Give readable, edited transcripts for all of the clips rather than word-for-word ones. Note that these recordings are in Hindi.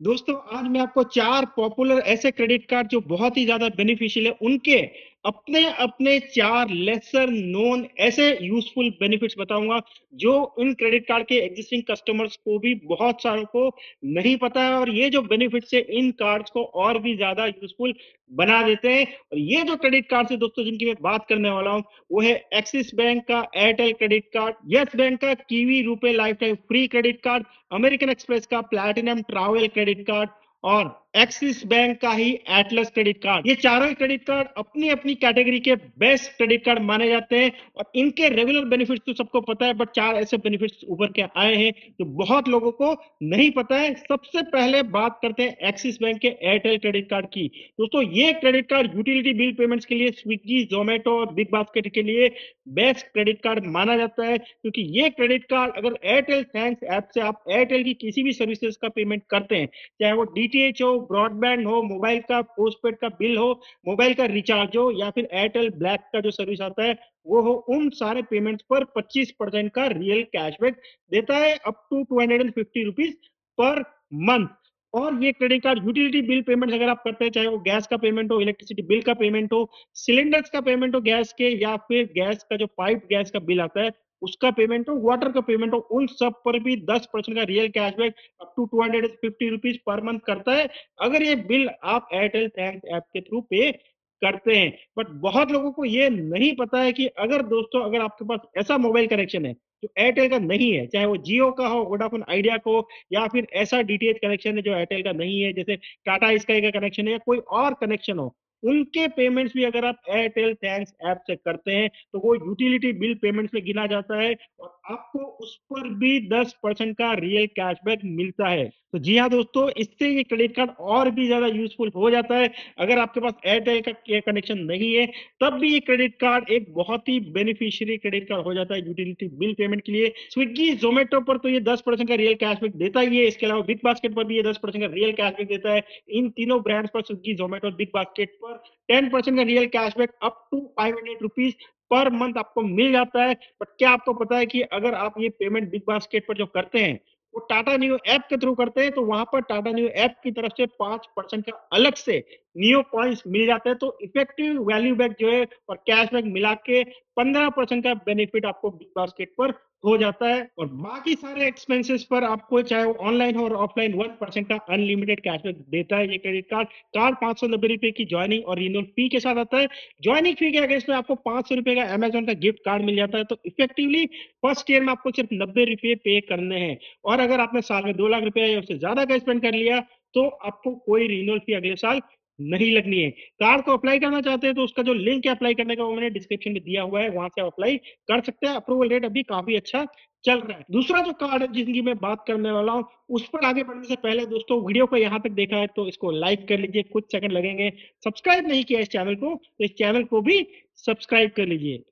दोस्तों आज मैं आपको 4 पॉपुलर ऐसे क्रेडिट कार्ड जो बहुत ही ज़्यादा बेनिफिशियल है, उनके अपने-अपने 4 लेसर नोन ऐसे यूज़फुल बेनिफिट्स बताऊँगा, जो इन क्रेडिट कार्ड के एक्जिस्टिंग कस्टमर्स को भी बहुत सारों को नहीं पता है और ये जो बेनिफिट्स है इन कार्ड्स को और भी ज़्यादा यूज़फुल बना देते हैं। और ये जो क्रेडिट कार्ड्स है दोस्तों जिनकी मैं बात करने वाला हूँ, वो है एक्सिस बैंक का Airtel credit card, Yes bank का Kiwi RuPay life time free credit card, American Express का प्लैटिनम ट्रैवल क्रेडिट कार्ड और एक्सिस बैंक का ही एटलस क्रेडिट कार्ड। ये चारों ही क्रेडिट कार्ड अपनी अपनी कैटेगरी के बेस्ट क्रेडिट कार्ड माने जाते हैं और इनके रेगुलर बेनिफिट्स तो सबको पता है, बट 4 ऐसे बेनिफिट्स उभर के आए हैं जो बहुत लोगों को नहीं पता है। सबसे पहले बात करते हैं एक्सिस बैंक के एयरटेल क्रेडिट कार्ड की। दोस्तों ये credit card utility bill payments के लिए स्विगी, जोमेटो और बिग बास्केट के लिए बेस्ट क्रेडिट कार्ड माना जाता है, क्योंकि ये क्रेडिट कार्ड अगर एयरटेल थैंक्स ऐप से आप एयरटेल की किसी भी सर्विसेज का पेमेंट करते हैं, चाहे वो डीटीएच हो, ब्रॉडबैंड हो, मोबाइल का पोस्टपेड का बिल हो, मोबाइल का रिचार्ज हो या फिर एयरटेल ब्लैक का जो सर्विस आता है वो हो, उन सारे पेमेंट्स पर 25% का रियल कैशबैक देता है up to 250 rupees per month. और ये credit card utility bill payments अगर आप करते हैं, चाहे वो गैस का पेमेंट हो, इलेक्ट्रिसिटी बिल का पेमेंट हो, सिलेंडर्स का पेमेंट हो गैस के, या फिर गैस का जो पाइप गैस का बिल आता है उसका पेमेंट हो, वाटर का पेमेंट हो, उन सब पर भी 10% का real cashback up to 250 rupees per month करता है, अगर ये बिल आप एयरटेल थैंक्स ऐप के थ्रू पे करते हैं। बट बहुत लोगों को ये नहीं पता है कि अगर दोस्तों अगर आपके पास ऐसा मोबाइल कनेक्शन है जो एयरटेल का नहीं है, चाहे वो जियो का हो, वोडाफोन आइडिया का हो, या फिर ऐसा डीटीएच कनेक्शन है जो एयरटेल का नहीं है, जैसे टाटा स्काई का कनेक्शन है या कोई और कनेक्शन हो, उनके पेमेंट्स भी अगर आप एयरटेल थैंक्स ऐप से करते हैं तो वो यूटिलिटी बिल पेमेंट्स में गिना जाता है और आपको उस पर भी 10% का रियल कैशबैक मिलता है। तो जी हाँ दोस्तों, इससे ये क्रेडिट कार्ड और भी ज्यादा यूजफुल हो जाता है। अगर आपके पास एयरटेल का कनेक्शन नहीं है तब भी ये क्रेडिट कार्ड एक बहुत ही बेनिफिशियरी क्रेडिट कार्ड हो जाता है यूटिलिटी बिल पेमेंट के लिए। स्विगी, जोमेटो पर तो ये 10% का रियल कैशबैक देता ही है, इसके अलावा बिग बास्केट पर भी ये 10% का रियल कैशबैक देता है। इन तीनों ब्रांड्स पर, स्विगी, जोमेटो और बिग बास्केट पर 10% का real cashback up to 500 rupees per month आपको मिल जाता है। बट क्या आपको पता है कि अगर आप ये पेमेंट बिग बास्केट पर जो करते हैं वो टाटा न्यू ऐप के थ्रू करते हैं, तो वहां पर टाटा न्यू ऐप की तरफ से 5% का अलग से नियो पॉइंट्स मिल जाते हैं। तो इफेक्टिव वैल्यू बैक जो है और कैशबैक मिला के 15% का बेनिफिट आपको बिग बास्केट पर हो जाता है। और बाकी सारे एक्सपेंसेस पर आपको चाहे वो ऑनलाइन हो और ऑफलाइन 1% का अनलिमिटेड कैशबैक देता है ये क्रेडिट कार्ड। कार्ड 590 रुपए की ज्वाइनिंग और रिन्यूअल फी के साथ आता है। ज्वाइनिंग फी के अगेंस्ट में आपको 500 रुपए का अमेजोन का गिफ्ट कार्ड मिल जाता है। तो इफेक्टिवली फर्स्ट ईयर में आपको सिर्फ 90 रुपए पे करने हैं, और अगर आपने साल में 2 लाख रुपए या उससे ज्यादा का स्पेंड कर लिया तो आपको कोई रिन्यूअल फी अगले साल नहीं लगनी है। कार्ड को अप्लाई करना चाहते हैं तो उसका जो लिंक है अप्लाई करने का वो मैंने डिस्क्रिप्शन में दिया हुआ है, वहां से अप्लाई कर सकते हैं। अप्रूवल रेट अभी काफी अच्छा चल रहा है। दूसरा जो कार्ड है जिसकी मैं बात करने वाला हूँ, उस पर आगे बढ़ने से पहले दोस्तों वीडियो को यहाँ तक देखा है तो इसको लाइक कर लीजिए, कुछ सेकंड लगेंगे। सब्सक्राइब नहीं किया इस चैनल को तो इस चैनल को भी सब्सक्राइब कर लीजिए।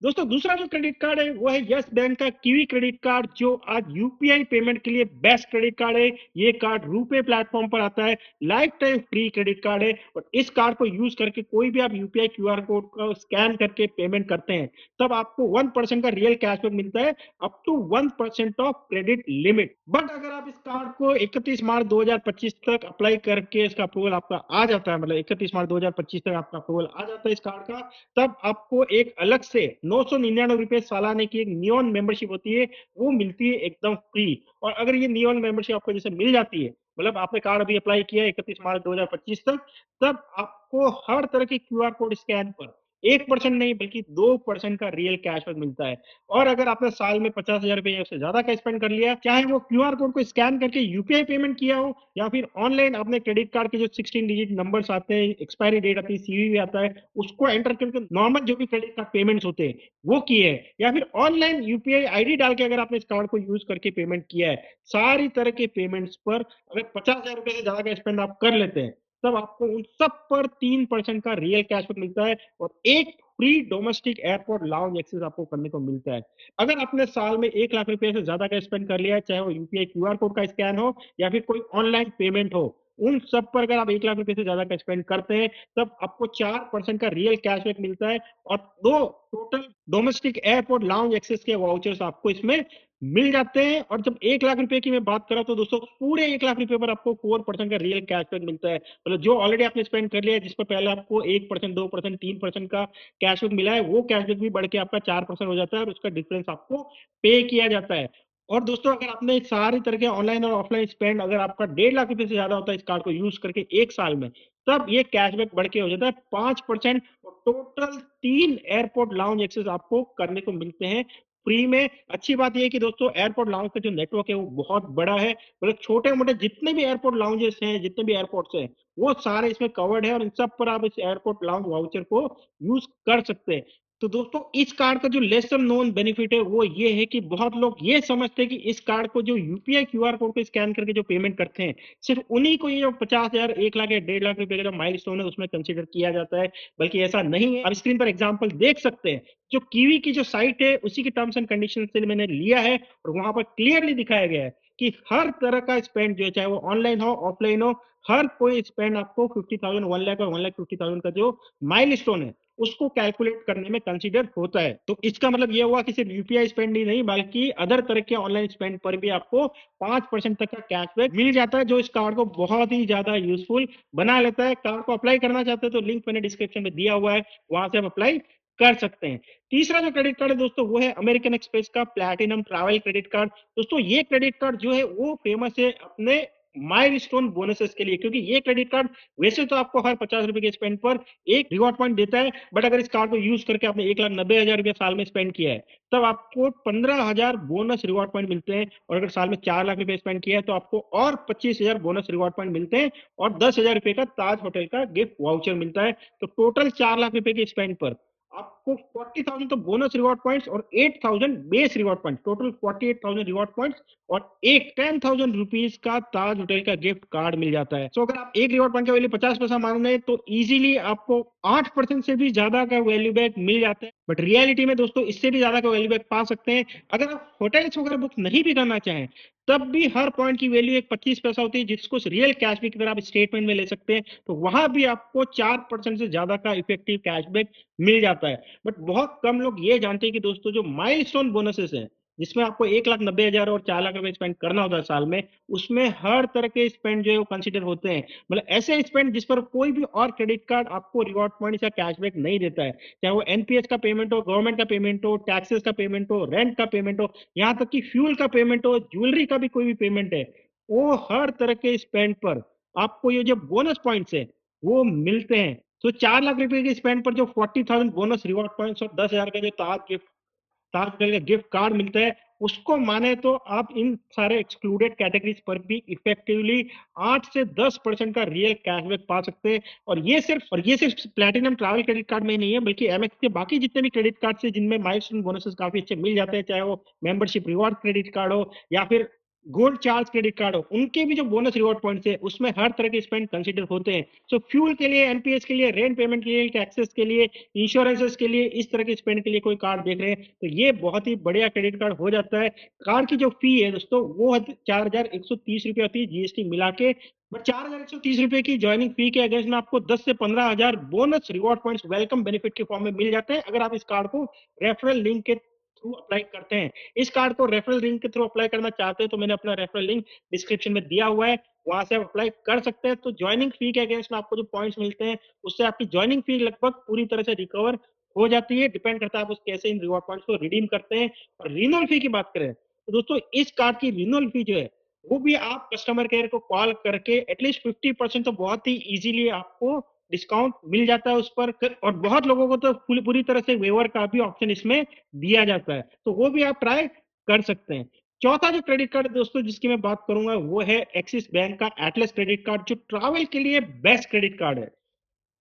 दोस्तों दूसरा जो क्रेडिट कार्ड है वो है यस बैंक का कीवी क्रेडिट कार्ड, जो आज यूपीआई पेमेंट के लिए बेस्ट क्रेडिट कार्ड है। ये कार्ड रूपे प्लेटफॉर्म पर आता है, life time free credit card है, और इस कार्ड को यूज करके कोई भी आप यूपीआई क्यूआर कोड को स्कैन करके पेमेंट करते हैं तब आपको 1% का रियल कैशबैक मिलता है up to 1% of credit limit. But अगर आप इस कार्ड को 31 मार्च 2025 तक अप्लाई करके इसका अप्रूवल आपका आ जाता है, मतलब 31 मार्च 2025 तक आपका अप्रूवल आ जाता है इस कार्ड का, तब आपको एक अलग से 999 रुपए सालाने की एक नियॉन मेंबरशिप होती है, वो मिलती है एकदम फ्री। और अगर ये नियॉन मेंबरशिप आपको जैसे मिल जाती है, मतलब आपने कार्ड अभी अप्लाई किया 31 मार्च 2025 तक, तब आपको हर तरह के क्यूआर कोड स्कैन पर 1% नहीं बल्कि 2% का रियल कैशबैक मिलता है। और अगर आपने साल में 50,000 रुपए या उससे ज्यादा का स्पेंड कर लिया, चाहे वो क्यूआर कोड को स्कैन करके यूपीआई पेमेंट किया हो या फिर ऑनलाइन आपने क्रेडिट कार्ड के जो 16 डिजिट नंबर्स आते हैं, एक्सपायरी डेट आती है, सीवीवी आता है, उसको एंटर करके नॉर्मल जो भी क्रेडिट कार्ड पेमेंट्स होते हैं वो किए हैं, या फिर ऑनलाइन यूपीआई आईडी डाल के अगर आपने इस कार्ड को यूज करके पेमेंट किया है, सारी तरह के पेमेंट्स पर अगर 50,000 रुपए से ज्यादा का स्पेंड आप कर लेते हैं तब आपको उन सब पर 3% का रियल कैशबैक मिलता है और एक free domestic airport lounge access आपको करने को मिलता है। अगर आपने साल में 1 लाख रुपए से ज्यादा का स्पेंड कर लिया है, चाहे वो यूपीआई क्यूआर कोड का स्कैन हो या फिर कोई ऑनलाइन पेमेंट हो, उन सब पर अगर आप 1 लाख रुपए से ज्यादा का स्पेंड करते हैं, तब आपको 4% का रियल कैशबैक मिलता है और 2 total domestic airport lounge access के वाउचर्स आपको इसमें मिल जाते हैं। और जब 1 लाख रुपए की मैं बात कर रहा हूं, तो दोस्तों पूरे 1 लाख रुपए पर आपको 4% का रियल कैशबैक मिलता है। मतलब जो ऑलरेडी आपने स्पेंड कर लिया है, जिस पर पहले आपको 1%, 2%, 3% का कैशबैक मिला है, वो कैशबैक भी बढ़ के आपका 4% हो जाता है और उसका डिफरेंस आपको पे किया जाता है। और दोस्तों अगर आपने सारी तरह के ऑनलाइन और ऑफलाइन स्पेंड अगर आपका 1.5 लाख रुपए से ज्यादा होता है इस कार्ड को यूज करके 1 साल में, तब ये कैशबैक बढ़ के हो जाता है 5%। और टोटल 3 एयरपोर्ट लाउंज एक्सेस आपको करने को मिलते हैं फ्री में। अच्छी बात यह है कि दोस्तों एयरपोर्ट लाउंज का जो नेटवर्क है वो बहुत बड़ा है। मतलब छोटे मोटे जितने भी एयरपोर्ट लाउंजेस हैं, जितने भी एयरपोर्ट्स हैं, वो सारे इसमें कवर्ड है और इन सब पर आप इस एयरपोर्ट लाउंज वाउचर को यूज कर सकते हैं। तो दोस्तों इस कार्ड का जो लेसर नोन बेनिफिट है वो ये है कि बहुत लोग ये समझते हैं कि इस कार्ड को जो यूपीआई क्यूआर कोड को स्कैन करके जो पेमेंट करते हैं, सिर्फ उन्हीं को ये जो 50,000, 1 लाख या 1.5 लाख रुपए का जो माइलस्टोन है उसमें कंसीडर किया जाता है। बल्कि ऐसा नहीं है। अब स्क्रीन पर एग्जांपल देख सकते हैं, जो कीवी की जो साइट है उसी की टर्म्स एंड कंडीशन से मैंने लिया है और वहां पर क्लियरली दिखाया गया है कि हर तरह का स्पेंड जो है, चाहे वो ऑनलाइन हो ऑफलाइन हो, हर कोई स्पेंड आपको 50,000, 1 लाख और 1,50,000 का जो माइलस्टोन है उसको कैलकुलेट करने में कंसीडर होता है। तो इसका मतलब ये हुआ कि सिर्फ यूपीआई स्पेंड ही नहीं, बल्कि अदर तरह के ऑनलाइन स्पेंड पर भी आपको 5% तक का कैशबैक मिल जाता है, जो इस कार्ड को बहुत ही ज्यादा यूजफुल बना लेता है। कार्ड को अप्लाई करना चाहते हैं तो लिंक मैंने डिस्क्रिप्शन में दिया हुआ है, वहां से आप अप्लाई कर सकते हैं। तीसरा जो क्रेडिट कार्ड है दोस्तों, वो है अमेरिकन एक्सप्रेस का प्लैटिनम ट्रैवल क्रेडिट कार्ड। दोस्तों ये क्रेडिट कार्ड जो है वो फेमस है अपने माइलस्टोन बोनसेस के लिए, क्योंकि ये क्रेडिट कार्ड वैसे तो आपको हर 50 रुपए के स्पेंड पर एक रिवॉर्ड पॉइंट देता है, बट अगर इस कार्ड को यूज करके आपने 1,90,000 रुपया साल में स्पेंड किया है, तब आपको 15,000 बोनस रिवॉर्ड पॉइंट मिलते हैं। और अगर साल में 4 लाख रुपए स्पेंड किया है तो आपको और 25,000 बोनस रिवॉर्ड पॉइंट मिलते हैं और 10,000 रुपए का ताज होटल का गिफ्ट वाउचर मिलता है। तो टोटल 4 लाख रुपए के स्पेंड पर आपको 40,000 तो बोनस रिवॉर्ड पॉइंट्स और 8,000 base reward point, total 48,000 reward points और एक 10,000 रुपीज का ताज होटल का गिफ्ट कार्ड मिल जाता है। तो अगर आप एक रिवॉर्ड पॉइंट का वैल्यू 50 पैसा मान रहे हैं तो इजीली आपको 8% से भी ज्यादा का वैल्यू बैक मिल जाता है। बट रियलिटी में दोस्तों इससे भी ज्यादा का वैल्यू बैक पा सकते हैं। अगर आप होटल्स वगैरह बुक नहीं भी करना चाहें, तब भी हर पॉइंट की वैल्यू एक 25 पैसा होती है, जिसको रियल कैशबैक की तरह आप स्टेटमेंट में ले सकते हैं। तो वहां भी आपको 4% से ज्यादा का इफेक्टिव कैशबैक मिल जाता है। बट बहुत कम लोग ये जानते हैं कि दोस्तों जो माइलस्टोन बोनसेस हैं, जिसमें आपको 1,90,000 और 4 लाख रुपए स्पेंड करना होता है साल में, उसमें हर तरह के स्पेंड जो है वो कंसिडर होते हैं। मतलब ऐसे स्पेंड जिस पर कोई भी और क्रेडिट कार्ड आपको रिवॉर्ड पॉइंट या कैशबैक नहीं देता है, चाहे वो एनपीएस का पेमेंट हो, गवर्नमेंट का पेमेंट हो, टैक्सेस का पेमेंट हो, रेंट का पेमेंट हो, यहाँ तक कि फ्यूल का पेमेंट हो, ज्वेलरी का भी कोई भी पेमेंट है, वो हर तरह के स्पेंड पर आपको ये जो बोनस पॉइंट्स है वो मिलते हैं। तो 4 लाख रुपए के स्पेंड पर जो 40,000 बोनस रिवॉर्ड पॉइंट्स और 10,000 का जो ताज होटल का गिफ्ट कार्ड मिलता है, उसको माने तो आप इन सारे एक्सक्लूडेड कैटेगरीज पर भी इफेक्टिवली 8 से 10% का रियल कैशबैक पा सकते हैं। और ये सिर्फ प्लैटिनम ट्रैवल क्रेडिट कार्ड में ही नहीं है, बल्कि एमएक्स के बाकी जितने भी क्रेडिट कार्ड से जिनमें माइलस्टोन बोनसेस काफी अच्छे मिल जाते हैं, चाहे वो मेंबरशिप रिवॉर्ड क्रेडिट कार्ड हो या फिर गोल्ड चार्ज क्रेडिट कार्ड हो, उनके भी जो बोनस रिवॉर्ड पॉइंट्स है उसमें हर तरह के स्पेंड कंसिडर होते हैं। सो फ्यूल के लिए, एनपीएस के लिए, रेंट पेमेंट के लिए, टैक्सेस के लिए, इंश्योरेंसेस के लिए, इस तरह के स्पेंड के लिए कोई कार्ड देख रहे हैं तो ये बहुत ही बढ़िया क्रेडिट कार्ड हो जाता है। कार्ड की जो फी है दोस्तों वो 4,130 रुपये होती है जीएसटी मिला के। बट 4,130 रुपए की ज्वाइनिंग फी के अगेंस्ट में आपको 10 से 15,000 bonus reward points welcome benefit के फॉर्म में मिल जाते हैं, अगर आप इस कार्ड को रेफरल लिंक के थ्रू अप्लाई करते हैं। इस कार्ड को रेफरल लिंक के थ्रू अप्लाई करना चाहते हैं तो मैंने अपना रेफरल लिंक डिस्क्रिप्शन में दिया हुआ है, वहां से आप अप्लाई कर सकते हैं। तो ज्वाइनिंग फी के अगेंस्ट में आपको जो पॉइंट्स मिलते हैं उससे आपकी ज्वाइनिंग फी लगभग पूरी तरह से रिकवर हो जाती है। डिपेंड करता है आप उस कैसे इन रिवॉर्ड पॉइंट्स को रिडीम करते हैं। और रिन्यूअल फी की बात करें तो दोस्तों इस कार्ड की रिन्यूअल फी जो है वो भी आप कस्टमर केयर को कॉल करके एटलीस्ट 50% तो बहुत ही इजीली आपको डिस्काउंट मिल जाता है उस पर। और बहुत लोगों को तो पूरी तरह से वेवर का भी ऑप्शन इसमें दिया जाता है, तो वो भी आप ट्राई कर सकते हैं। चौथा जो क्रेडिट कार्ड दोस्तों जिसकी मैं बात करूंगा वो है एक्सिस बैंक का एटलस क्रेडिट कार्ड, जो ट्रैवल के लिए बेस्ट क्रेडिट कार्ड है।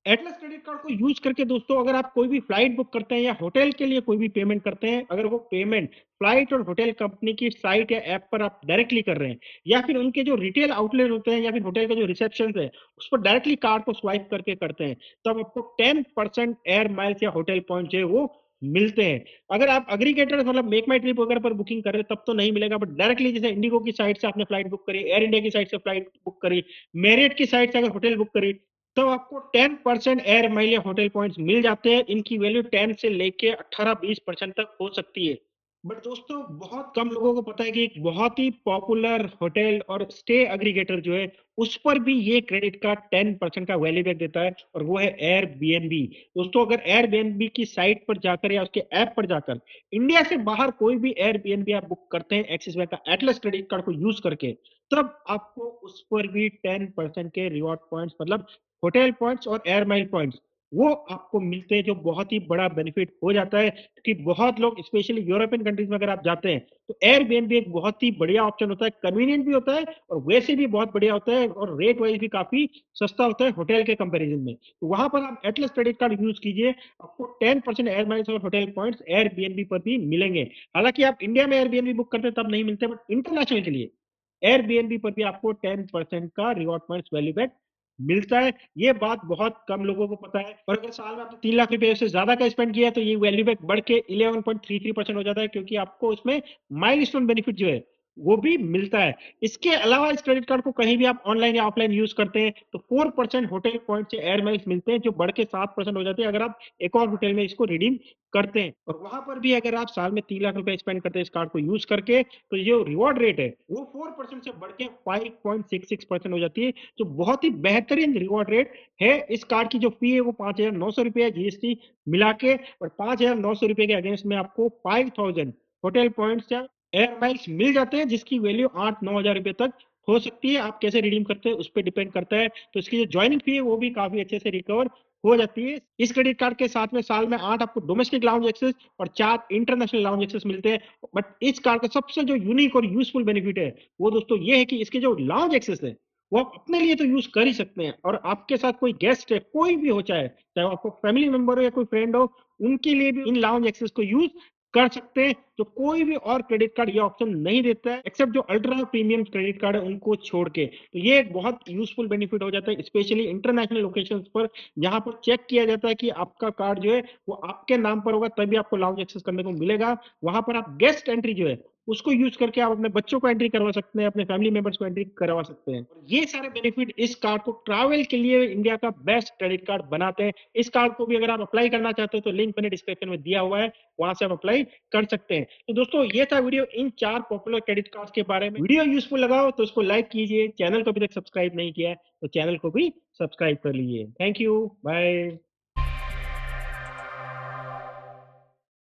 एटलस क्रेडिट कार्ड को यूज करके दोस्तों अगर आप कोई भी फ्लाइट बुक करते हैं या होटल के लिए कोई भी पेमेंट करते हैं, अगर वो पेमेंट फ्लाइट और होटल कंपनी की साइट या ऐप पर आप डायरेक्टली कर रहे हैं या फिर उनके जो रिटेल आउटलेट होते हैं या फिर होटल का जो रिसेप्शन है उस पर डायरेक्टली कार्ड को स्वाइप करके करते हैं, तो अब आपको 10% एयर माइल्स या होटल पॉइंट जो है वो मिलते हैं। अगर आप एग्रीगेटर मतलब मेक माई ट्रिप वगैरह पर बुकिंग कर रहे हैं तब तो नहीं मिलेगा, बट डायरेक्टली जैसे इंडिगो की साइट से आपने फ्लाइट बुक करी, एयर इंडिया की साइट से फ्लाइट बुक करी, मेरिट की साइट से अगर होटल बुक करी, तो आपको 10% एयर माइल या होटल पॉइंट्स मिल जाते हैं। इनकी वैल्यू 10 से लेके 18-20% तक हो सकती है। बट दोस्तों बहुत कम लोगों को पता है कि एक बहुत ही पॉपुलर होटल और स्टे एग्रीगेटर जो है उस पर भी ये क्रेडिट कार्ड 10% का वैल्यू बैक देता है, और वो है एयरबीएनबी। दोस्तों अगर एयरबीएनबी की साइट पर जाकर या उसके ऐप पर जाकर इंडिया से बाहर कोई भी एयरबीएनबी आप बुक करते हैं एक्सिस बैंक का एटलस क्रेडिट कार्ड को यूज करके, तब आपको उस पर भी 10% के रिवॉर्ड पॉइंट्स मतलब होटल पॉइंट्स और एयर माइल पॉइंट्स वो आपको मिलते हैं, जो बहुत ही बड़ा बेनिफिट हो जाता है। क्योंकि बहुत लोग स्पेशली यूरोपियन कंट्रीज में अगर आप जाते हैं तो एयरबीएनबी एक बहुत ही बढ़िया ऑप्शन होता है, कन्वीनियंट भी होता है और वैसे भी बहुत बढ़िया होता है, और रेट वाइज भी काफी सस्ता होता है होटल के कंपैरिजन में। तो वहां पर आप एटलस क्रेडिट कार्ड यूज कीजिए, आपको 10% एयर माइल्स और होटल पॉइंट्स एयरबीएनबी पर भी मिलेंगे। हालांकि आप इंडिया में एयरबीएनबी बुक करते हैं तब नहीं मिलते, बट इंटरनेशनल के लिए एयरबीएनबी पर भी आपको 10% का रिवॉर्ड पॉइंट्स वैल्यू बैक मिलता है। ये बात बहुत कम लोगों को पता है, और अगर साल में आपने 3 लाख रुपए से ज्यादा का स्पेंड किया है तो ये वैल्यू बैक बढ़ के 11.33% हो जाता है, क्योंकि आपको उसमें माइलस्टोन बेनिफिट जो है वो भी मिलता है। इसके अलावा इस क्रेडिट कार्ड को कहीं भी आप ऑनलाइन या ऑफलाइन यूज करते हैं तो 4% होटल पॉइंट से एयर माइल्स मिलते हैं, जो बढ़ के 7% हो जाते हैं अगर आप एक और होटल में इसको रिडीम करते हैं। और वहां पर भी अगर आप साल में 3 लाख रुपए स्पेंड करते हैं इस कार्ड को यूज करके, तो जो रिवॉर्ड रेट है वो 4% से बढ़ के 5.66% हो जाती है, जो बहुत ही बेहतरीन रिवॉर्ड रेट है। इस कार्ड की जो फी है वो 5,900 रुपये है जीएसटी मिला के, और 5,900 रुपये के अगेंस्ट में आपको 5,000 होटल पॉइंट्स या एयर माइल्स मिल जाते हैं, जिसकी वैल्यू 8-9 हजार रुपए तक हो सकती है। आप कैसे रिडीम करते हैं उस पर डिपेंड करता है। तो इसकी जो ज्वाइनिंग फी है वो भी काफी अच्छे से रिकवर हो जाती है। इस क्रेडिट कार्ड के साथ में साल में 8 आपको डोमेस्टिक लाउंज एक्सेस और 4 इंटरनेशनल लाउंज एक्सेस मिलते हैं। बट इस कार्ड का सबसे जो यूनिक और यूजफुल बेनिफिट है वो दोस्तों ये है कि इसके जो लाउंज एक्सेस है वो आप अपने लिए तो यूज कर ही सकते हैं, और आपके साथ कोई गेस्ट है कोई भी हो, चाहे वो आपको फैमिली मेंबर हो या कोई फ्रेंड हो, उनके लिए भी इन लाउंज एक्सेस को यूज कर सकते हैं। तो कोई भी और क्रेडिट कार्ड ये ऑप्शन नहीं देता है, एक्सेप्ट जो अल्ट्रा प्रीमियम क्रेडिट कार्ड है उनको छोड़ के। तो ये एक बहुत यूजफुल बेनिफिट हो जाता है, स्पेशली इंटरनेशनल लोकेशंस पर, जहां पर चेक किया जाता है कि आपका कार्ड जो है वो आपके नाम पर होगा, तभी आपको लाउंज एक्सेस करने को मिलेगा। वहां पर आप गेस्ट एंट्री जो है उसको यूज करके आप अपने बच्चों को एंट्री करवा सकते हैं, अपने फैमिली मेंबर्स को एंट्री करवा सकते हैं। और ये सारे बेनिफिट इस कार्ड को ट्रैवल के लिए इंडिया का बेस्ट क्रेडिट कार्ड बनाते हैं। इस कार्ड को भी अगर आप अप्लाई करना चाहते हो तो लिंक मैंने डिस्क्रिप्शन में दिया हुआ है, वहां से आप अप्लाई कर सकते हैं। तो दोस्तों ये था वीडियो इन 4 पॉपुलर क्रेडिट कार्ड्स के बारे में। वीडियो यूजफुल लगा हो तो उसको लाइक कीजिए, चैनल को अभी तक सब्सक्राइब नहीं किया है तो चैनल को भी सब्सक्राइब कर लीजिए। Thank you, bye.